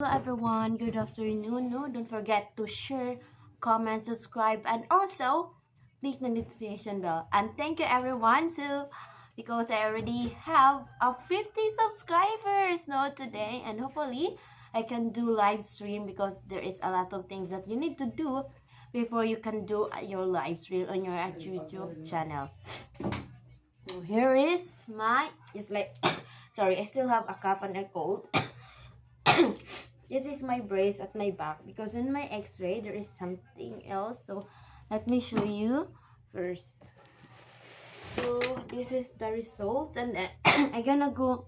Hello everyone, good afternoon. No, don't forget to share, comment, subscribe, and also click the notification bell. And thank you everyone. So because I already have 50 subscribers now today, and hopefully I can do live stream because there is a lot of things that you need to do before you can do your live stream on your YouTube channel. So here is my, it's like sorry, I still have a cough and a cold. This is my brace at my back because in my x-ray there is something else, so let me show you first. So this is the result, and I'm gonna go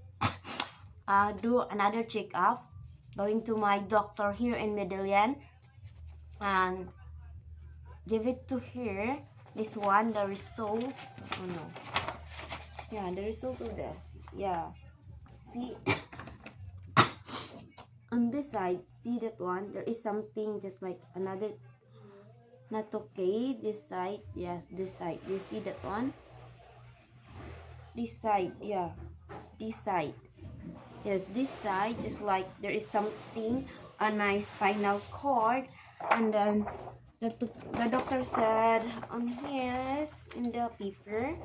do another checkup, going to my doctor here in Medellin and give it to her. This one, the result. Oh no, yeah, the result of this, yeah, see. On this side, see that one, there is something just like another, not okay. This side, yes, this side, you see that one, this side, yeah, this side, yes, this side, just like there is something on my spinal cord. And then the doctor said on his, in the paper,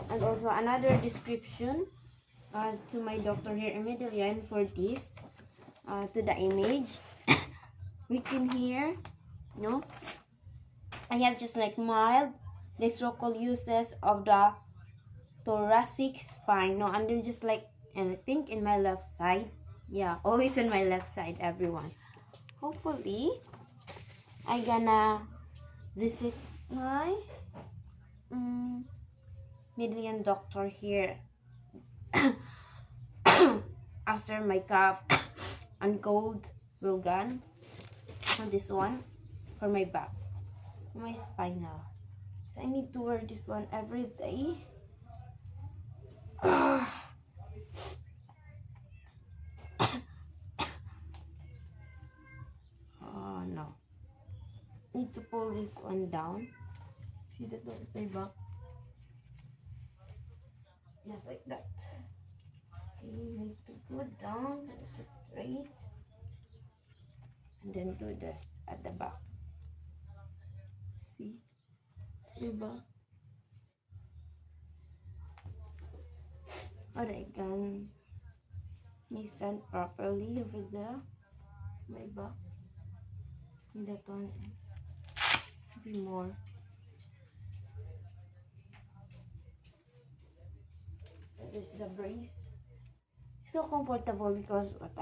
and also another description to my doctor here in Medellin for this, to the image. We can hear, no, I have just like mild dysrocoluses of the thoracic spine, no, and then just like, and I think in my left side, yeah, always in my left side, everyone. Hopefully I gonna visit my Medellin doctor here after my cough and cold will gone. And this one for my back, my spinal, so I need to wear this one every day. Oh no, need to pull this one down. See that one at my back, just like that. Okay, you need to go down straight and then do this at the back. See, diba? Or I can stand properly over there, my back. And that one be more. That is the brace. So comfortable because what